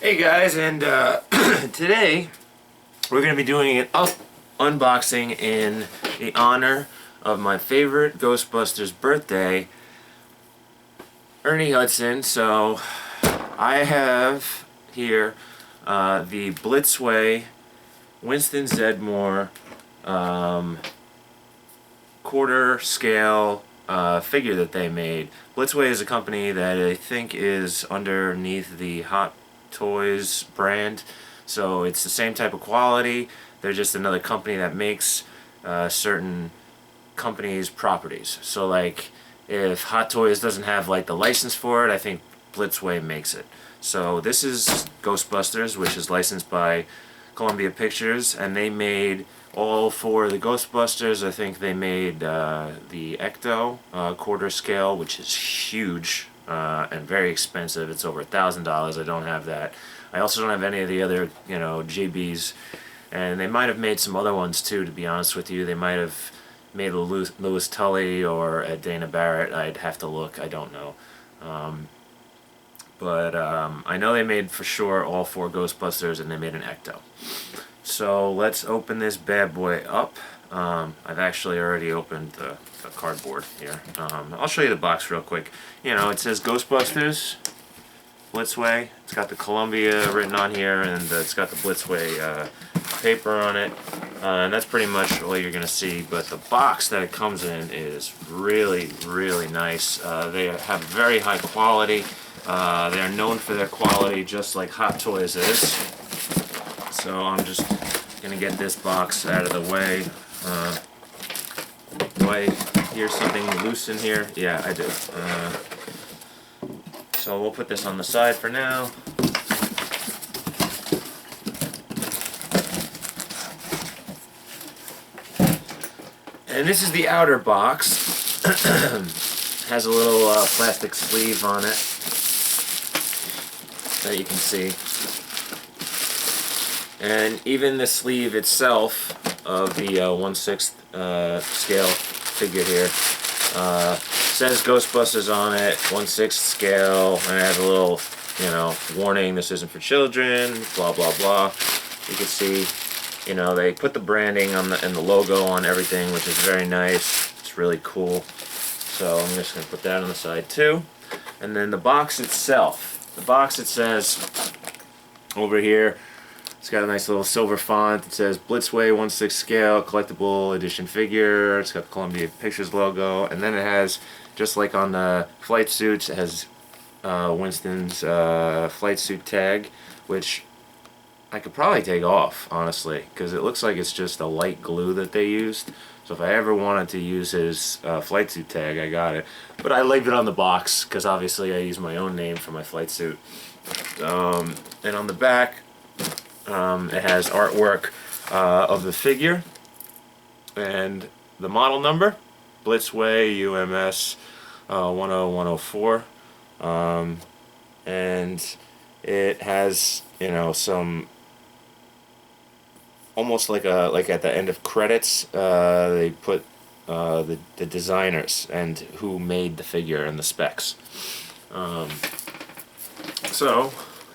Hey guys, and today we're going to be doing an unboxing in the honor of my favorite Ghostbusters birthday, Ernie Hudson. So I have here the Blitzway Winston Zeddemore quarter scale figure that they made. Blitzway is a company that I think is underneath the Hot Toys brand, so it's the same type of quality. They're just another company that makes certain companies' properties. So like if Hot Toys doesn't have like the license for it, I think Blitzway makes it. So this is Ghostbusters, which is licensed by Columbia Pictures, and they made all four of the Ghostbusters. I think they made the Ecto quarter scale, which is huge and very expensive. It's over $1,000. I don't have that. I also don't have any of the other, GBs, and they might have made some other ones too. To be honest with you, they might have made a Louis Tully or a Dana Barrett. I'd have to look. I don't know. But I know they made for sure all four Ghostbusters, and they made an Ecto. So let's open this bad boy up. I've actually already opened the cardboard here. I'll show you the box real quick. It says Ghostbusters, Blitzway. It's got the Columbia written on here, and it's got the Blitzway paper on it. And that's pretty much all you're going to see. But the box that it comes in is really, really nice. They have very high quality. They are known for their quality, just like Hot Toys is. So I'm just going to get this box out of the way. Do I hear something loose in here? Yeah, I do. So we'll put this on the side for now. And this is the outer box. Has a little plastic sleeve on it that you can see. And even the sleeve itself of the 1/6 scale figure here says Ghostbusters on it, 1/6 scale, and it has a little, warning, this isn't for children, blah blah blah. You can see, they put the branding on and the logo on everything, which is very nice. It's really cool. So I'm just going to put that on the side too. And then the box itself. The box, it says over here, it's got a nice little silver font. It says Blitzway 1/6 scale collectible edition figure. It's got the Columbia Pictures logo, and then it has, just like on the flight suits, it has Winston's flight suit tag, which I could probably take off, honestly, because it looks like it's just a light glue that they used. So if I ever wanted to use his flight suit tag, I got it. But I leave it on the box because obviously I use my own name for my flight suit. And on the back, it has artwork of the figure and the model number, Blitzway UMS 10104, and it has some almost like at the end of credits they put the designers and who made the figure and the specs. So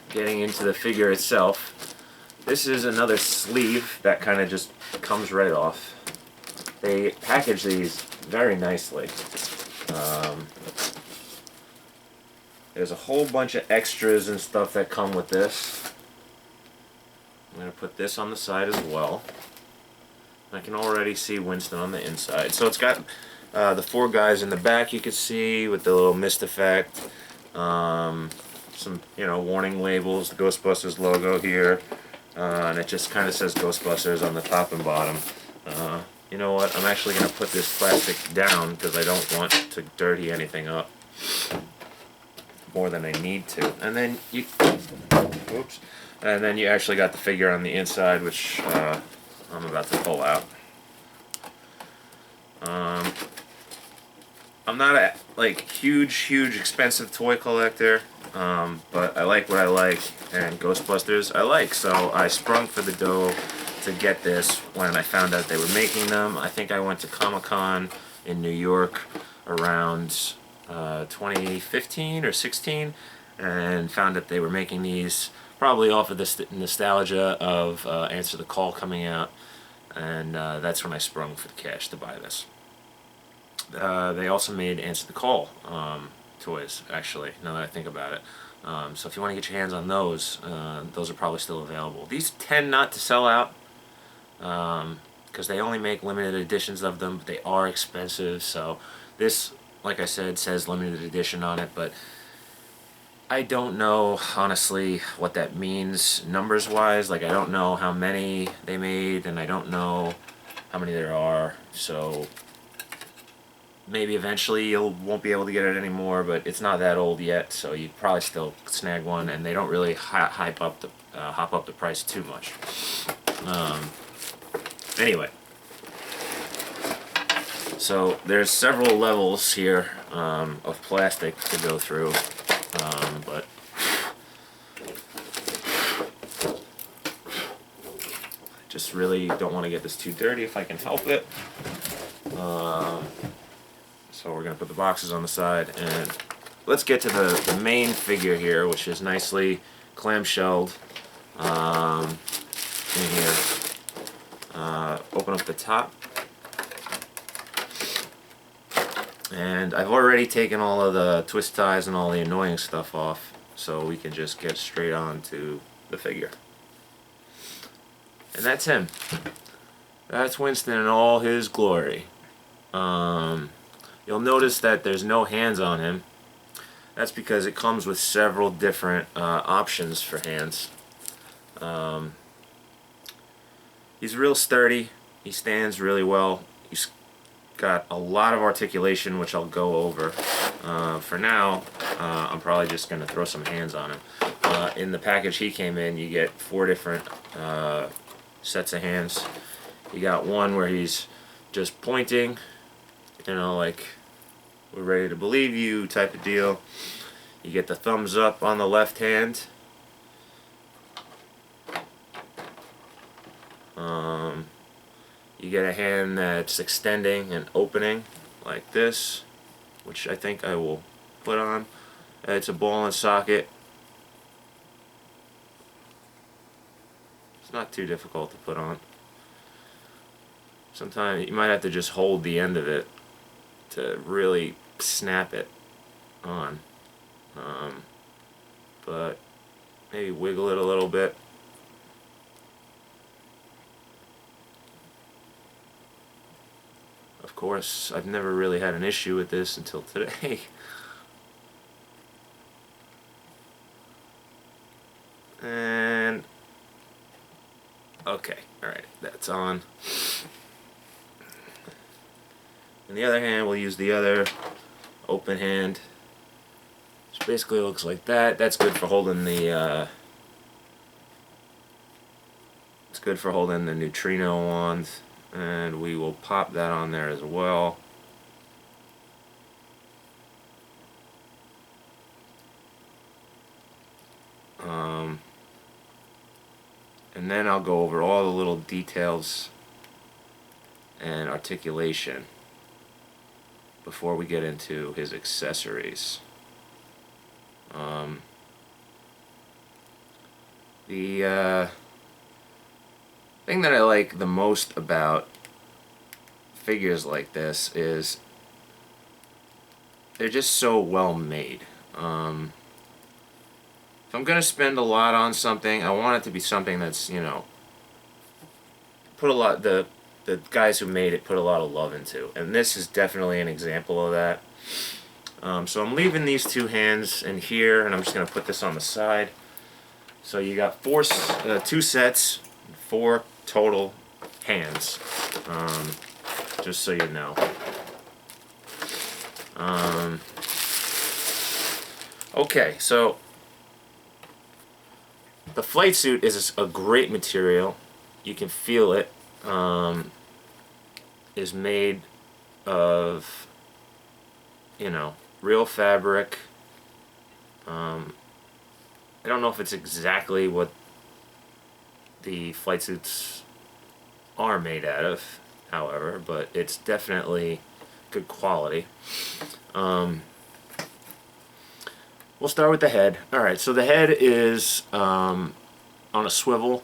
getting into the figure itself. This is another sleeve that kind of just comes right off. They package these very nicely. There's a whole bunch of extras and stuff that come with this. I'm going to put this on the side as well. I can already see Winston on the inside. So it's got the four guys in the back you can see with the little mist effect. Some warning labels, the Ghostbusters logo here. And it just kind of says Ghostbusters on the top and bottom. You know what? I'm actually going to put this plastic down because I don't want to dirty anything up more than I need to. And then you actually got the figure on the inside, which I'm about to pull out. I'm not a huge expensive toy collector. But I like what I like, and Ghostbusters I like, so I sprung for the dough to get this when I found out they were making them. I think I went to Comic-Con in New York around 2015 or 16 and found that they were making these probably off of the nostalgia of Answer the Call coming out, and that's when I sprung for the cash to buy this. They also made Answer the Call toys, actually, now that I think about it. So if you want to get your hands on those are probably still available. These tend not to sell out because they only make limited editions of them, but they are expensive. So this, like I said, says limited edition on it, but I don't know, honestly, what that means numbers-wise. Like, I don't know how many they made, and I don't know how many there are, so maybe eventually you won't be able to get it anymore, but it's not that old yet, so you'd probably still snag one, and they don't really hop up the price too much. Anyway, so there's several levels here of plastic to go through, but I just really don't want to get this too dirty if I can help it. So we're going to put the boxes on the side, and let's get to the main figure here, which is nicely clamshelled in here. Open up the top, and I've already taken all of the twist ties and all the annoying stuff off, so we can just get straight on to the figure. And that's him. That's Winston in all his glory. You'll notice that there's no hands on him. That's because it comes with several different options for hands. He's real sturdy. He stands really well. He's got a lot of articulation, which I'll go over. For now, I'm probably just going to throw some hands on him. In the package he came in, you get 4 different sets of hands. You got one where he's just pointing, you know, like, we're ready to believe you type of deal. You get the thumbs up on the left hand. You get a hand that's extending and opening like this, which I think I will put on. It's a ball and socket. It's not too difficult to put on. Sometimes you might have to just hold the end of it to really snap it on, but maybe wiggle it a little bit. Of course, I've never really had an issue with this until today. And okay, alright, that's on. In the other hand, we'll use the other open hand. Which basically looks like that. That's good for holding the it's good for holding the neutrino wand, and we will pop that on there as well. And then I'll go over all the little details and articulation before we get into his accessories. The thing that I like the most about figures like this is they're just so well made. If I'm gonna spend a lot on something, I want it to be something that's, you know, put a lot, the guys who made it put a lot of love into, and this is definitely an example of that. So I'm leaving these 2 hands in here, and I'm just gonna put this on the side. So you got 2 sets, 4 total hands, just so you know. Okay, so the flight suit is a great material. You can feel it. Is made of, you know, real fabric. I don't know if it's exactly what the flight suits are made out of, however, but it's definitely good quality. We'll we'll start with the head. Alright, so the head is on a swivel.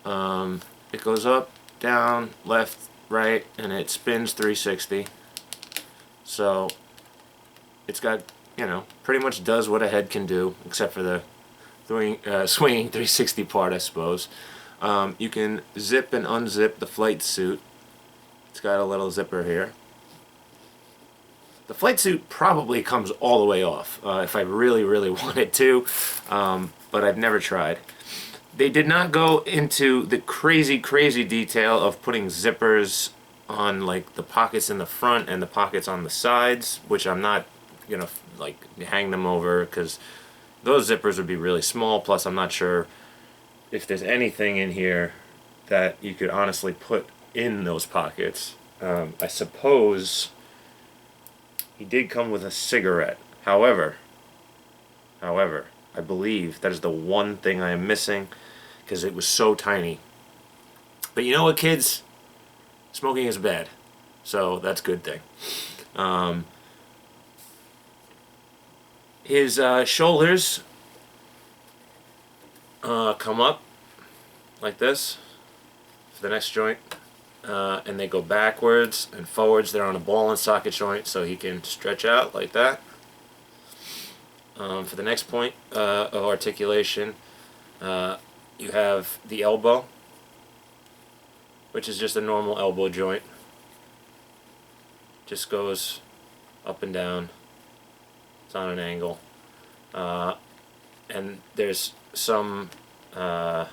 It goes up, down, left, right, and it spins 360. So it's got, you know, pretty much does what a head can do, except for the swinging 360 part, I suppose. You can zip and unzip the flight suit. It's got a little zipper here. The flight suit probably comes all the way off if I really wanted to, but I've never tried. They did not go into the crazy detail of putting zippers on like the pockets in the front and the pockets on the sides, which I'm not gonna like hang them over because those zippers would be really small. Plus, I'm not sure if there's anything in here that you could honestly put in those pockets. I suppose he did come with a cigarette. However, I believe that is the one thing I am missing because it was so tiny. But you know what, kids? Smoking is bad, so that's a good thing. His shoulders come up like this for the next joint, and they go backwards and forwards. They're on a ball and socket joint, so he can stretch out like that. For the next point of articulation, you have the elbow, which is just a normal elbow joint. Just goes up and down. It's on an angle. And there's some, you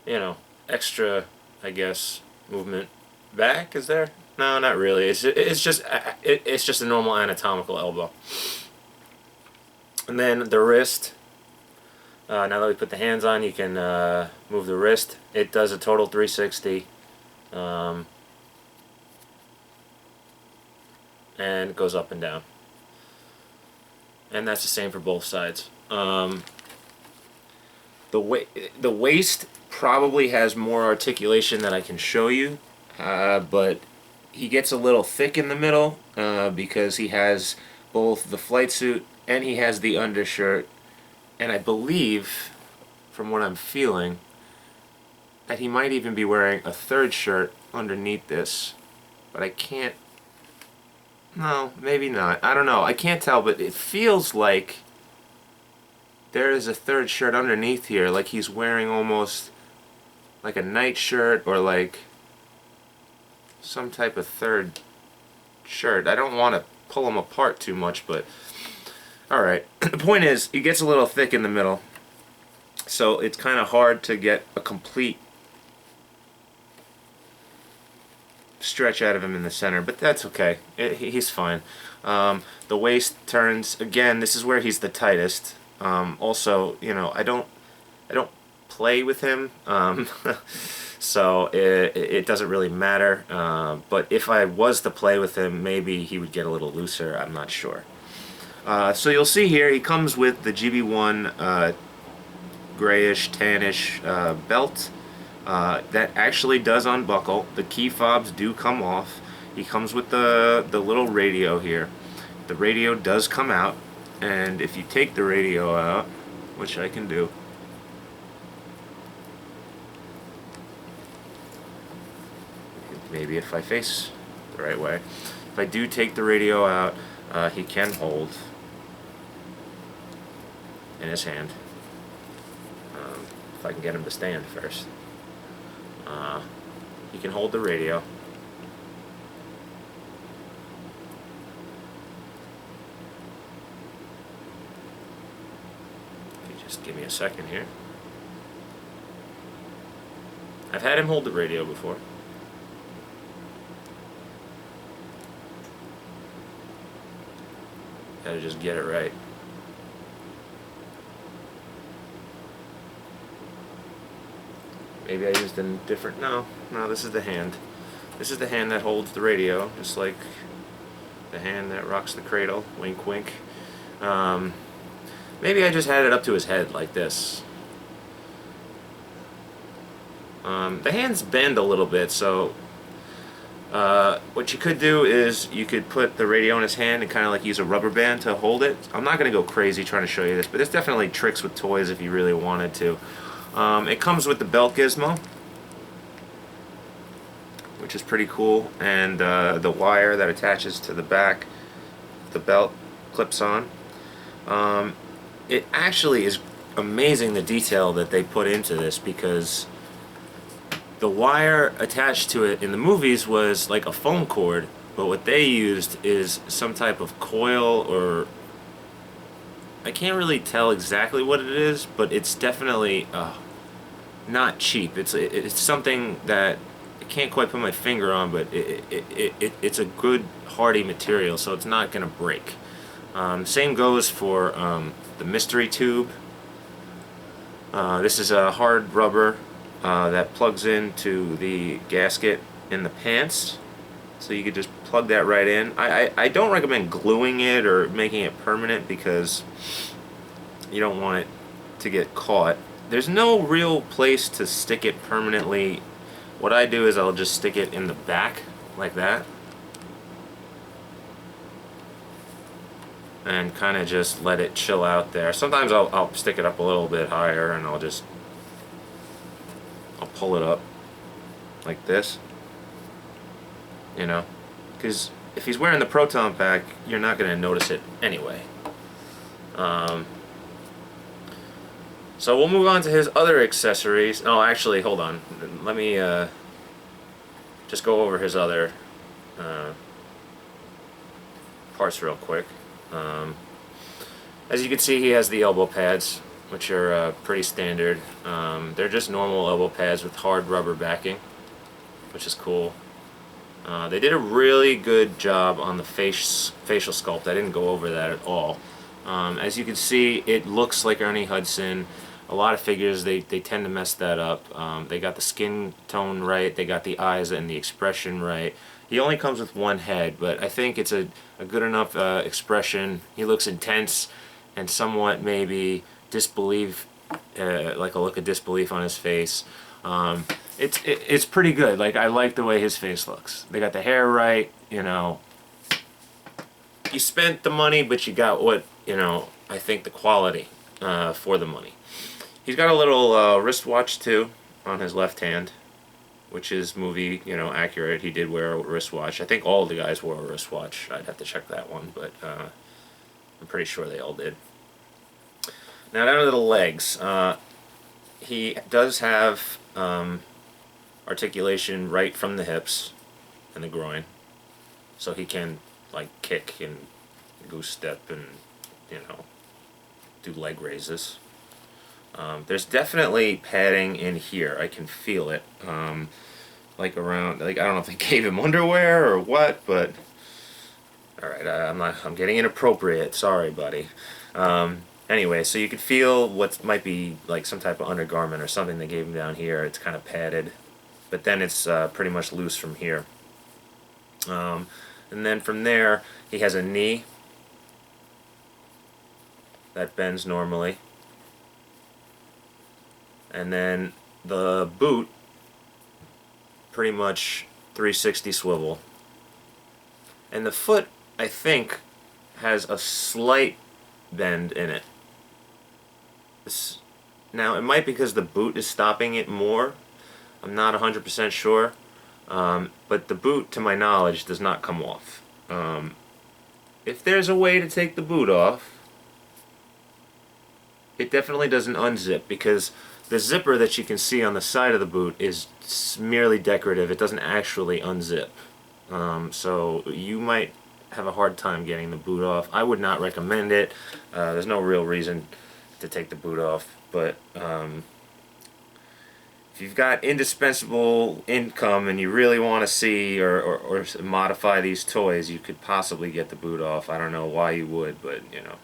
know, extra, I guess, movement back. Is there? No, not really. It's just a normal anatomical elbow. And then the wrist. Now that we put the hands on, you can move the wrist. It does a total 360. And goes up and down. And that's the same for both sides. The waist probably has more articulation that I can show you, but he gets a little thick in the middle because he has both the flight suit and he has the undershirt, and I believe, from what I'm feeling, that he might even be wearing a third shirt underneath this, but I can't. No, maybe not. I don't know. I can't tell, but it feels like there is a third shirt underneath here, like he's wearing almost like a night shirt or like some type of third shirt. I don't want to pull them apart too much, but alright. The point is, it gets a little thick in the middle, so it's kind of hard to get a complete stretch out of him in the center, but that's okay. He's fine. The waist turns, again, this is where he's the tightest. Also, you know, I don't play with him, so it doesn't really matter, but if I was to play with him, maybe he would get a little looser. I'm not sure. So you'll see here he comes with the GB1 grayish, tannish belt. That actually does unbuckle. The key fobs do come off. He comes with the little radio here. The radio does come out, and if you take the radio out, which I can do, maybe if I face the right way, if I do take the radio out, he can hold in his hand. If I can get him to stand first. He can hold the radio. If you just give me a second here. I've had him hold the radio before. Gotta just get it right. Maybe I used a different, no, this is the hand. This is the hand that holds the radio, just like the hand that rocks the cradle, wink wink. Maybe I just had it up to his head like this. The hands bend a little bit, so What you could do is you could put the radio in his hand and kind of like use a rubber band to hold it. I'm not going to go crazy trying to show you this, but there's definitely tricks with toys if you really wanted to. It comes with the belt gizmo, which is pretty cool, and the wire that attaches to the back the belt clips on. It actually is amazing the detail that they put into this, because the wire attached to it in the movies was like a phone cord, but what they used is some type of coil, or I can't really tell exactly what it is, but it's definitely not cheap. It's something that I can't quite put my finger on, but it's a good hardy material, so it's not going to break. Same goes for the mystery tube. This is a hard rubber that plugs into the gasket in the pants, so you could just plug that right in. I don't recommend gluing it or making it permanent, because you don't want it to get caught. There's no real place to stick it permanently. What I do is I'll just stick it in the back like that, and kind of just let it chill out there. Sometimes I'll stick it up a little bit higher, and I'll pull it up like this, you know, because if he's wearing the Proton Pack, you're not going to notice it anyway. So we'll move on to his other accessories. Oh, actually, hold on. Let me just go over his other parts real quick. As you can see, he has the elbow pads, which are pretty standard. They're just normal elbow pads with hard rubber backing, which is cool. They did a really good job on the facial sculpt. I didn't go over that at all. As you can see, it looks like Ernie Hudson. A lot of figures, they tend to mess that up. They got the skin tone right, they got the eyes and the expression right. He only comes with one head, but I think it's a good enough expression. He looks intense and somewhat maybe disbelief, like a look of disbelief on his face. It's pretty good. Like, I like the way his face looks. They got the hair right, you know. You spent the money, but you got what, you know, I think the quality for the money. He's got a little wristwatch too on his left hand, which is movie, you know, accurate. He did wear a wristwatch. I think all the guys wore a wristwatch. I'd have to check that one, but I'm pretty sure they all did. Now down to the legs. He does have articulation right from the hips and the groin, so he can like kick and goose step and, you know, do leg raises. There's definitely padding in here. I can feel it. Like around, like, I don't know if they gave him underwear or what, but alright, I'm getting inappropriate. Sorry, buddy. Anyway, so you can feel what might be like some type of undergarment or something they gave him down here. It's kind of padded, but then it's pretty much loose from here. And then from there, he has a knee that bends normally. And then the boot, pretty much 360 swivel. And the foot, I think, has a slight bend in it. Now, it might be because the boot is stopping it more. I'm not 100% sure. But the boot, to my knowledge, does not come off. If there's a way to take the boot off, it definitely doesn't unzip, because the zipper that you can see on the side of the boot is merely decorative. It doesn't actually unzip. So you might have a hard time getting the boot off. I would not recommend it. There's no real reason to take the boot off. But if you've got indispensable income and you really want to see or modify these toys, you could possibly get the boot off. I don't know why you would, but, you know,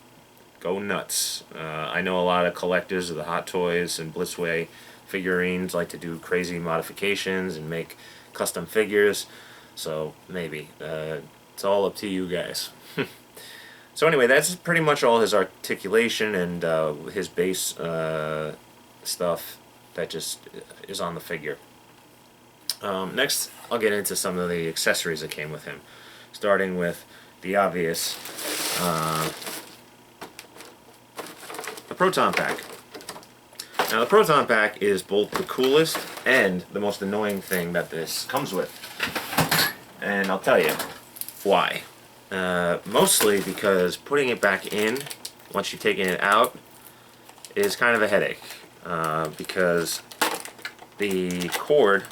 go nuts. I know a lot of collectors of the Hot Toys and Blitzway figurines like to do crazy modifications and make custom figures, so maybe. It's all up to you guys. So anyway, that's pretty much all his articulation and his base stuff that just is on the figure. Next, I'll get into some of the accessories that came with him, starting with the obvious, the Proton Pack. Now, the Proton Pack is both the coolest and the most annoying thing that this comes with, and I'll tell you why. Mostly because putting it back in once you've taken it out is kind of a headache, because the cord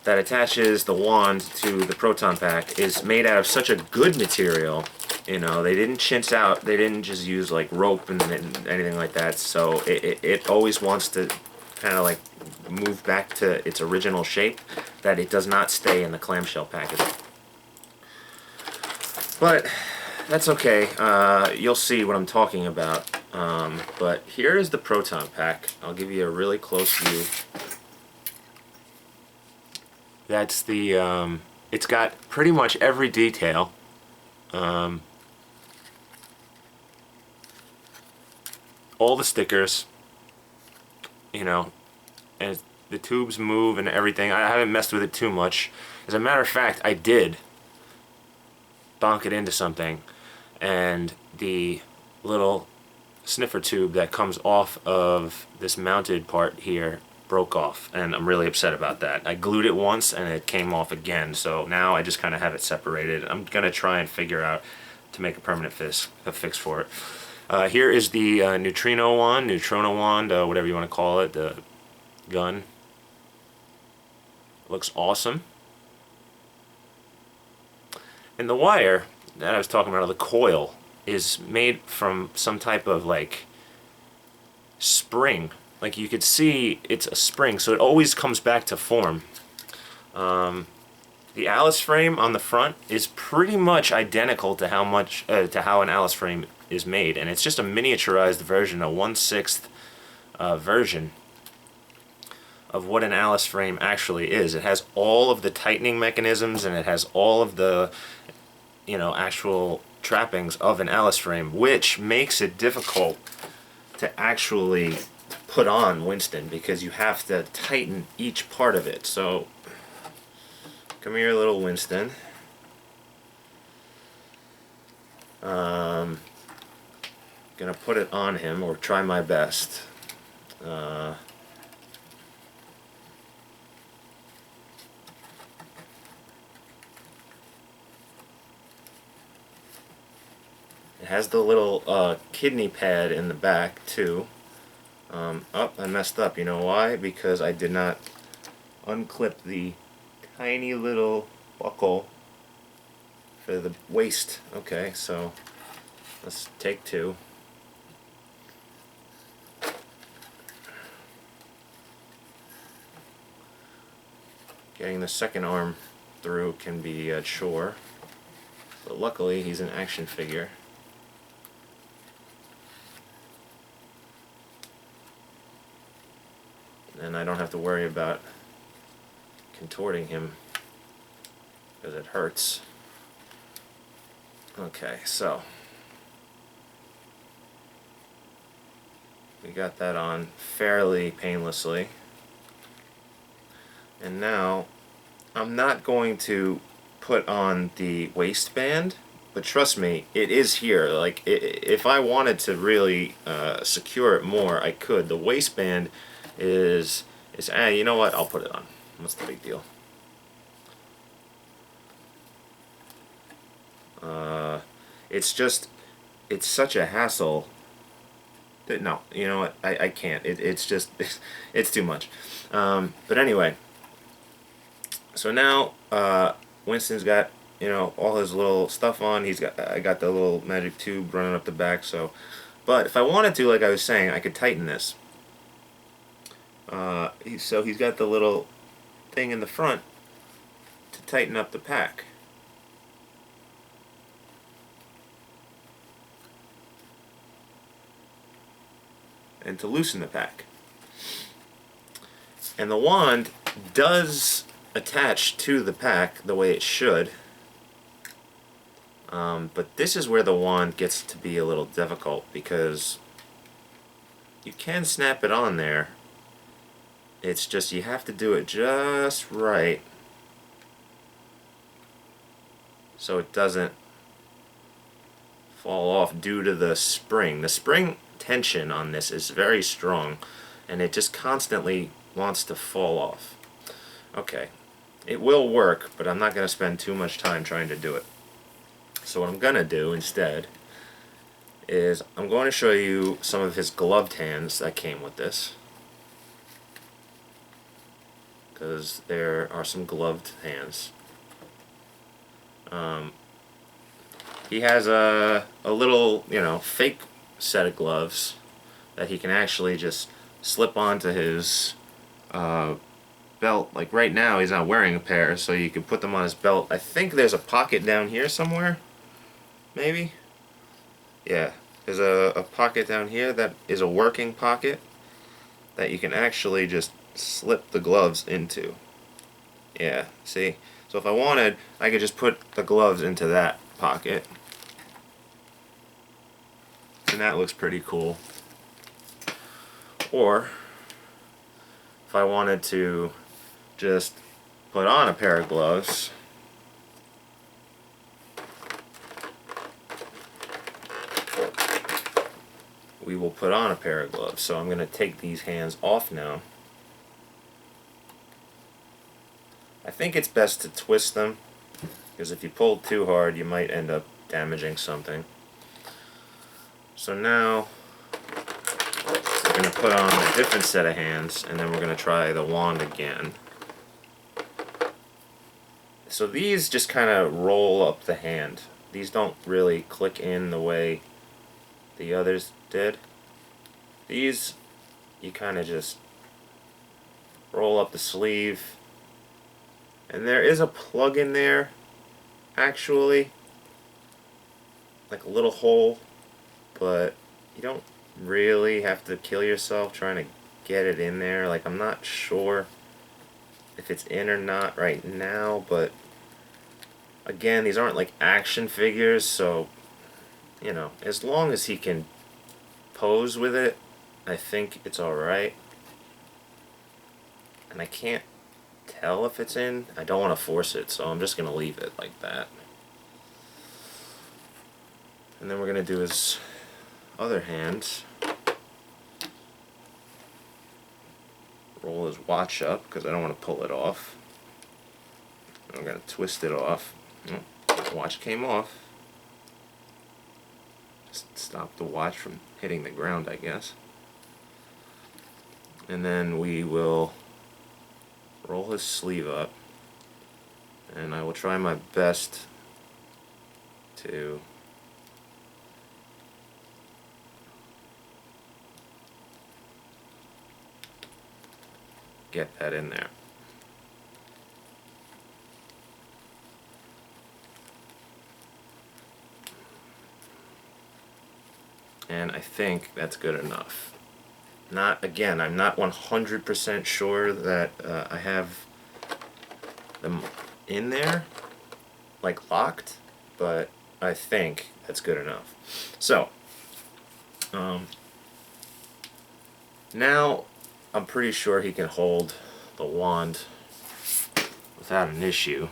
that attaches the wand to the Proton Pack is made out of such a good material. You know, they didn't chintz out, they didn't just use like rope and anything like that, so it always wants to kind of like move back to its original shape, that it does not stay in the clamshell package. But that's okay, you'll see what I'm talking about. But here is the Proton Pack. I'll give you a really close view. That's the, it's got pretty much every detail. All the stickers, you know, and the tubes move and everything. I haven't messed with it too much. As a matter of fact, I did bonk it into something, and the little sniffer tube that comes off of this mounted part here broke off, and I'm really upset about that. I glued it once and it came off again, so now I just kind of have it separated. I'm gonna try and figure out to make a permanent fix for it. Here is the neutrino wand, whatever you want to call it, the gun. Looks awesome. And the wire that I was talking about, the coil, is made from some type of like spring. Like you could see it's a spring, so it always comes back to form. The Alice frame on the front is pretty much identical to how an Alice frame is made, and it's just a miniaturized version, a 1/6 version of what an Alice frame actually is. It has all of the tightening mechanisms, and it has all of the, you know, actual trappings of an Alice frame, which makes it difficult to actually put on Winston, because you have to tighten each part of it. So come here, little Winston. Gonna put it on him, or try my best. It has the little kidney pad in the back too. Oh, I messed up. You know why? Because I did not unclip the tiny little buckle for the waist. Okay, so let's take two. Getting the second arm through can be a chore, but luckily he's an action figure. And I don't have to worry about contorting him because it hurts. Okay, so we got that on fairly painlessly. And now I'm not going to put on the waistband, but trust me, it is here. Like, if I wanted to really secure it more, I could. The waistband is you know what? I'll put it on. What's the big deal? It's such a hassle that, no, you know what? I can't. It's just, it's too much. But anyway, so now Winston's got, you know, all his little stuff on. I got the little magic tube running up the back. So, but if I wanted to, like I was saying, I could tighten this. So he's got the little thing in the front to tighten up the pack. And to loosen the pack. And the wand does attach to the pack the way it should. But this is where the wand gets to be a little difficult, because you can snap it on there, It's just you have to do it just right so it doesn't fall off due to the spring. The spring tension on this is very strong and it just constantly wants to fall off. Okay, it will work, but I'm not going to spend too much time trying to do it. So what I'm going to do instead is I'm going to show you some of his gloved hands that came with this, because there are some gloved hands. He has a little, fake set of gloves that he can actually just slip onto his belt. Like right now he's not wearing a pair, so you can put them on his belt. I think there's a pocket down here somewhere, maybe? Yeah, there's a pocket down here that is a working pocket that you can actually just slip the gloves into. Yeah, see? So if I wanted, I could just put the gloves into that pocket. And that looks pretty cool. Or if I wanted to just put on a pair of gloves, we will put on a pair of gloves. So I'm going to take these hands off now. I think it's best to twist them, because if you pull too hard you might end up damaging something. So now we're going to put on a different set of hands, and then we're going to try the wand again. So these just kind of roll up the hand. These don't really click in the way the others did. These, you kind of just roll up the sleeve. And there is a plug in there, actually, like a little hole, but you don't really have to kill yourself trying to get it in there. Like, I'm not sure if it's in or not right now, but again, these aren't like action figures, so as long as he can pose with it, I think it's alright. And I can't tell if it's in. I don't want to force it, so I'm just going to leave it like that. And then we're going to do his other hand. Roll his watch up, because I don't want to pull it off. I'm going to twist it off. The watch came off. Just stop the watch from hitting the ground, I guess. And then we will roll his sleeve up, and I will try my best to get that in there. And I think that's good enough. Again, I'm not 100% sure that I have them in there, like locked, but I think that's good enough. So, now I'm pretty sure he can hold the wand without an issue.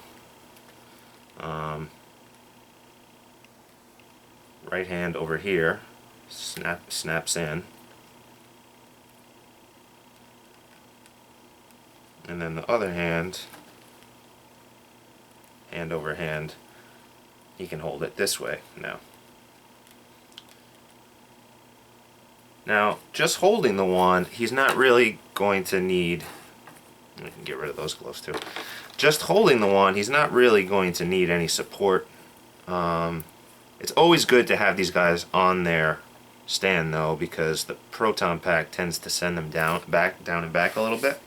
Right hand over here, snaps in. And then the other hand, hand over hand, he can hold it this way now. Now, just holding the wand, he's not really going to need, I can get rid of those gloves too. Just holding the wand, he's not really going to need any support. It's always good to have these guys on their stand though, because the Proton Pack tends to send them down and back a little bit.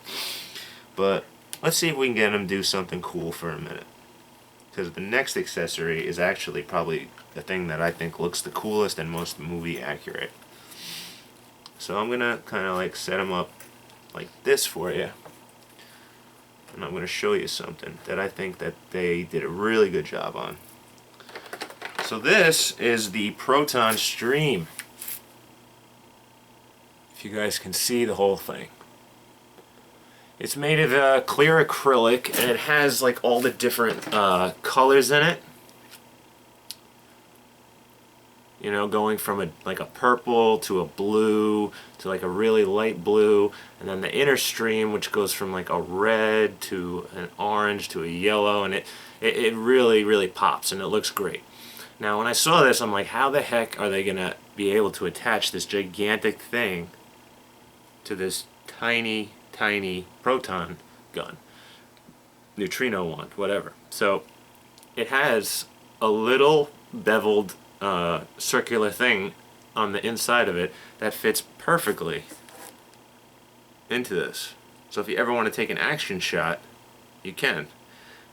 But let's see if we can get him to do something cool for a minute. Because the next accessory is actually probably the thing that I think looks the coolest and most movie accurate. So I'm going to kind of like set him up like this for you. And I'm going to show you something that I think that they did a really good job on. So this is the Proton Stream. If you guys can see the whole thing. It's made of clear acrylic, and it has like all the different colors in it. You know, going from like a purple to a blue to like a really light blue, and then the inner stream, which goes from like a red to an orange to a yellow, and it really pops, and it looks great. Now when I saw this, I'm like, how the heck are they gonna be able to attach this gigantic thing to this tiny proton gun, neutrino wand, whatever. So it has a little beveled circular thing on the inside of it that fits perfectly into this. So if you ever want to take an action shot, you can.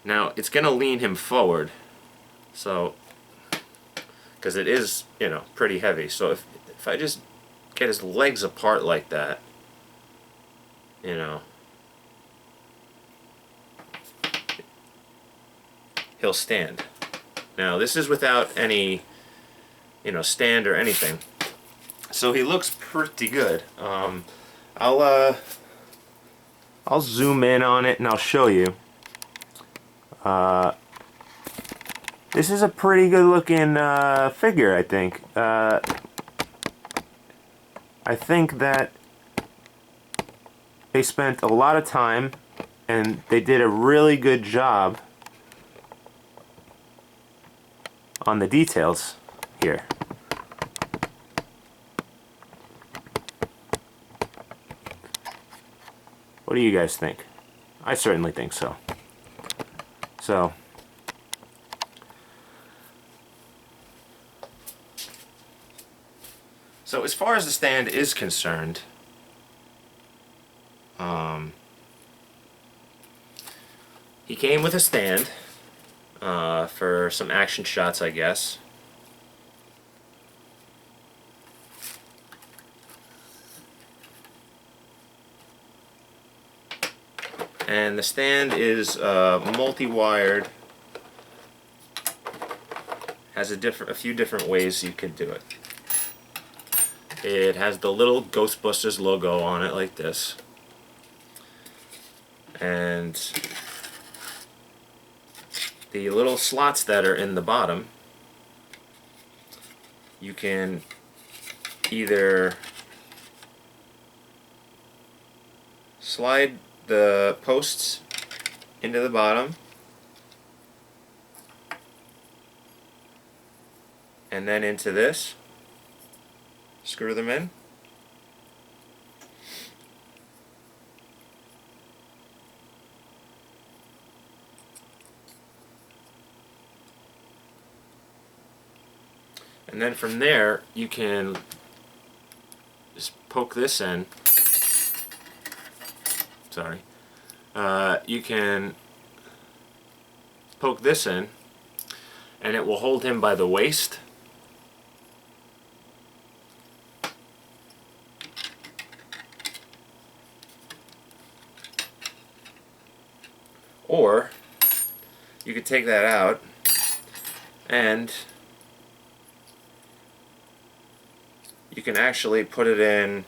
Now it's gonna lean him forward, so because it is, you know, pretty heavy. So if I just get his legs apart like that, you know, he'll stand. Now this is without any, you know, stand or anything, so he looks pretty good. I'll zoom in on it and I'll show you. This is a pretty good looking figure, I think. I think that they spent a lot of time and they did a really good job on the details here. What do you guys think? I certainly think so. So as far as the stand is concerned, he came with a stand for some action shots, I guess. And the stand is multi-wired. Has a few different ways you can do it. It has the little Ghostbusters logo on it like this. And the little slots that are in the bottom, you can either slide the posts into the bottom and then into this, screw them in, and then from there you can just poke this in. Sorry. You can poke this in and it will hold him by the waist. Or you could take that out and you can actually put it in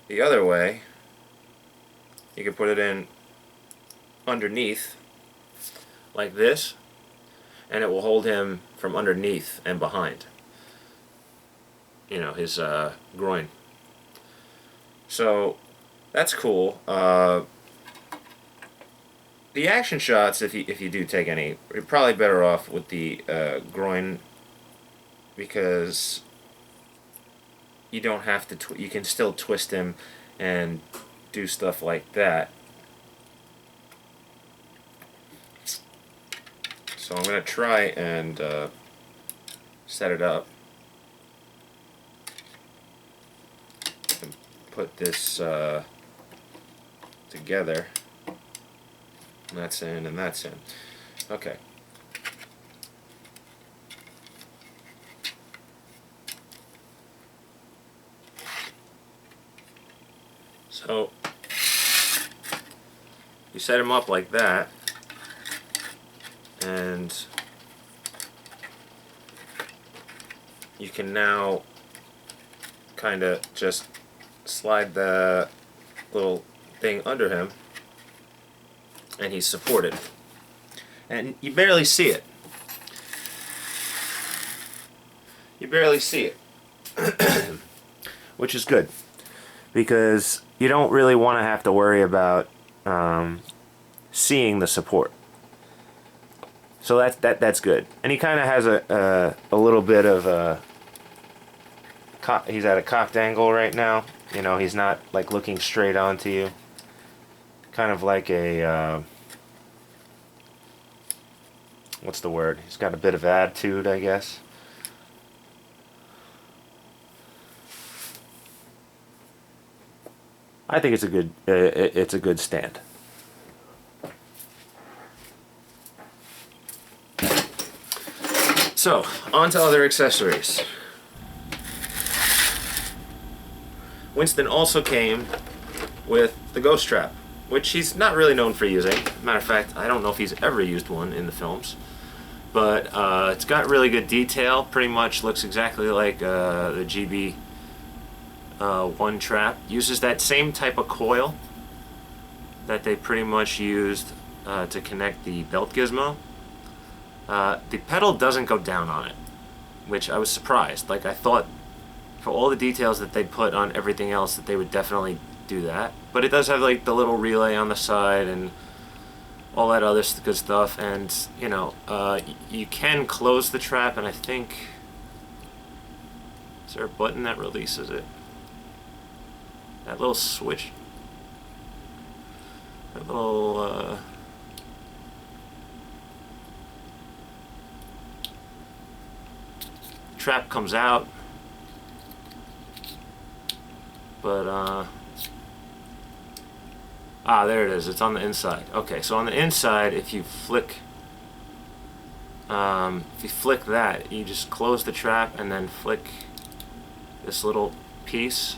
the other way. You can put it in underneath like this, and it will hold him from underneath and behind, you know, his groin. So that's cool. The action shots, if you do take any, you're probably better off with the groin, because you don't have to. You can still twist him and do stuff like that. So I'm going to try and set it up and put this together. And that's in and that's in. Okay. So you set him up like that, and you can now kind of just slide the little thing under him and he's supported. And you barely see it. You barely see it. Which is good, because you don't really want to have to worry about seeing the support. So that's good. And he kind of has a little bit of a... He's at a cocked angle right now. You know, he's not like looking straight onto you. Kind of like a... what's the word? He's got a bit of attitude, I guess. I think it's a good stand. So, on to other accessories. Winston also came with the ghost trap, which he's not really known for using. Matter of fact, I don't know if he's ever used one in the films. But it's got really good detail. Pretty much looks exactly like the GB one trap. Uses that same type of coil that they pretty much used to connect the belt gizmo. The pedal doesn't go down on it, which I was surprised. Like, I thought for all the details that they put on everything else that they would definitely do that. But it does have like the little relay on the side and all that other good stuff. And you know, you can close the trap, and I think, is there a button that releases it? That little switch, that little trap comes out, but there it is. It's on the inside. Okay, so on the inside, if you flick that, you just close the trap and then flick this little piece.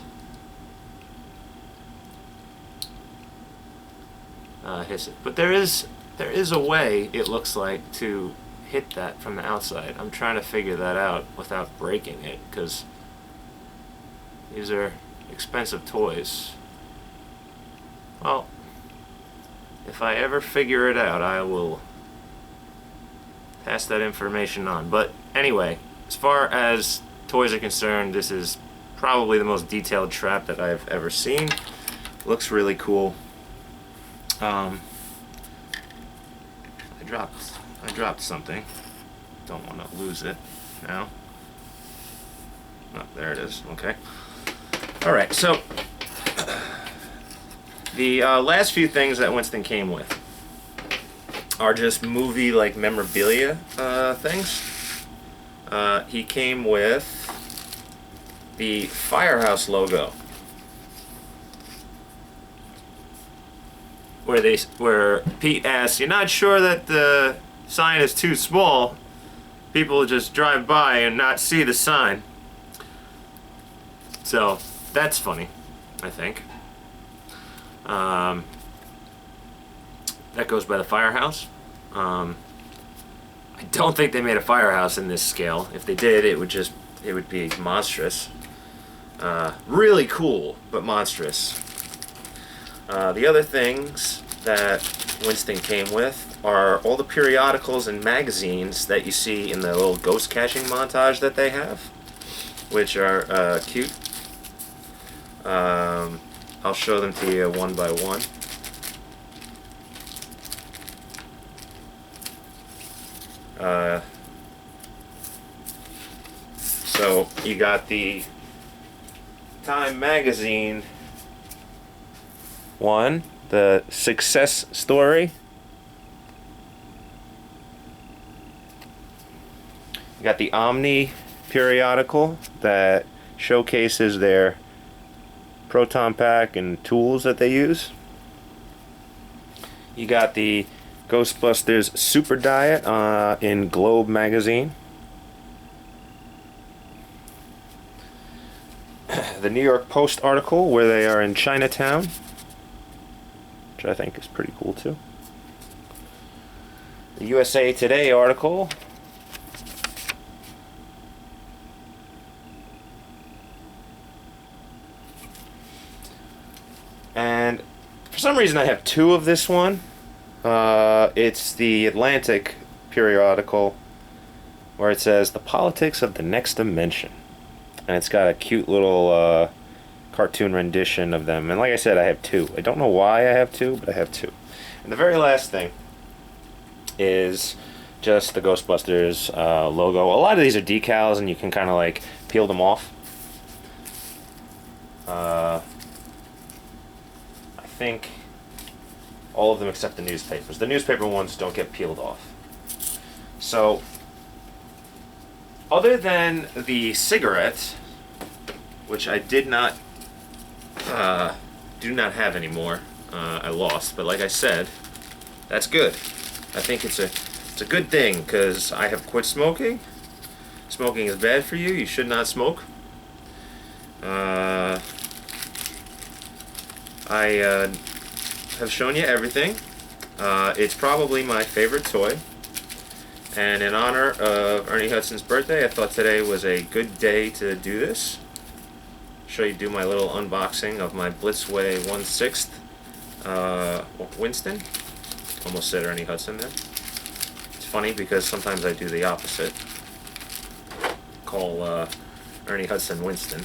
Hits it. But there is a way, it looks like, to hit that from the outside. I'm trying to figure that out without breaking it, because these are expensive toys. Well, if I ever figure it out, I will pass that information on. But anyway, as far as toys are concerned, this is probably the most detailed trap that I've ever seen. Looks really cool. I dropped something. Don't want to lose it now. Oh, there it is. Okay. All right. So the last few things that Winston came with are just movie like memorabilia things. He came with the Firehouse logo, where Pete asks, "You're not sure that the sign is too small? People just drive by and not see the sign." So that's funny, I think. That goes by the Firehouse. I don't think they made a Firehouse in this scale. If they did, it would be monstrous. Really cool, but monstrous. The other things that Winston came with are all the periodicals and magazines that you see in the little ghost caching montage that they have, which are cute. I'll show them to you one by one. So you got the Time magazine one, the success story. You got the Omni periodical that showcases their Proton Pack and tools that they use. You got the Ghostbusters Super Diet in Globe magazine. The New York Post article where they are in Chinatown, which I think is pretty cool too. The USA Today article. And for some reason I have two of this one. It's the Atlantic periodical where it says The Politics of the Next Dimension. And it's got a cute little cartoon rendition of them. And like I said, I have two. I don't know why I have two, but I have two. And the very last thing is just the Ghostbusters logo. A lot of these are decals, and you can kind of like peel them off. I think all of them except the newspapers. The newspaper ones don't get peeled off. So, other than the cigarette, which I do not have anymore, I lost. But like I said, that's good. I think it's a good thing because I have quit smoking. Smoking is bad for you. You should not smoke. I have shown you everything. It's probably my favorite toy. And in honor of Ernie Hudson's birthday, I thought today was a good day to do this. Do my little unboxing of my Blitzway 1/6 Winston. Almost said Ernie Hudson there. It's funny because sometimes I do the opposite. Call Ernie Hudson Winston.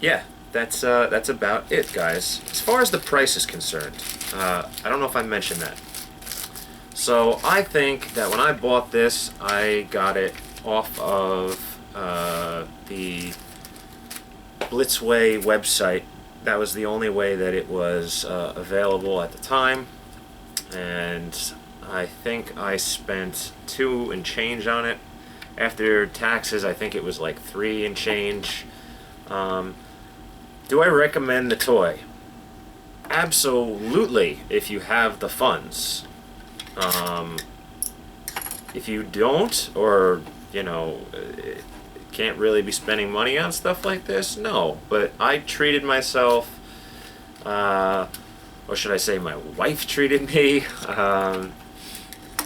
Yeah, that's about it, guys. As far as the price is concerned, I don't know if I mentioned that. So I think that when I bought this, I got it off of the Blitzway website. That was the only way that it was available at the time, and I think I spent $2 and change on it. After taxes, I think it was like $3 and change. Do I recommend the toy? Absolutely, if you have the funds. If you don't, or you know, can't really be spending money on stuff like this, no. But I treated myself, or should I say my wife treated me,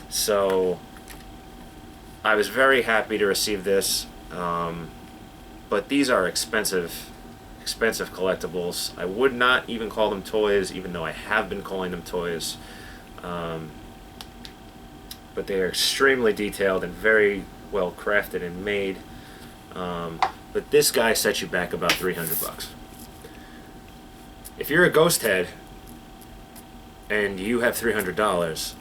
so I was very happy to receive this. But these are expensive collectibles. I would not even call them toys, even though I have been calling them toys. But they are extremely detailed and very well crafted and made. But this guy sets you back about $300. If you're a ghost head and you have $300,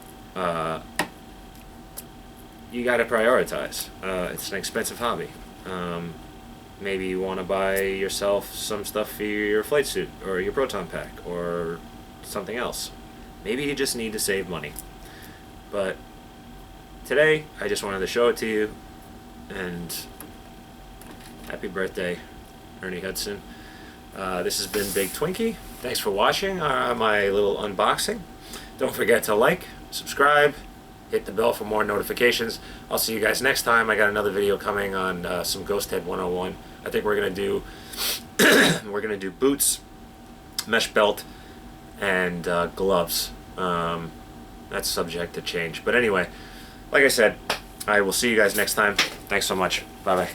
you got to prioritize. It's an expensive hobby. Maybe you want to buy yourself some stuff for your flight suit or your Proton Pack or something else. Maybe you just need to save money. But today, I just wanted to show it to you, and happy birthday, Ernie Hudson. This has been Big Twinkie. Thanks for watching my little unboxing. Don't forget to like, subscribe, hit the bell for more notifications. I'll see you guys next time. I got another video coming on some Ghost Head 101. I think we're gonna do boots, mesh belt, and gloves. That's subject to change. But anyway, like I said, I will see you guys next time. Thanks so much. Bye bye.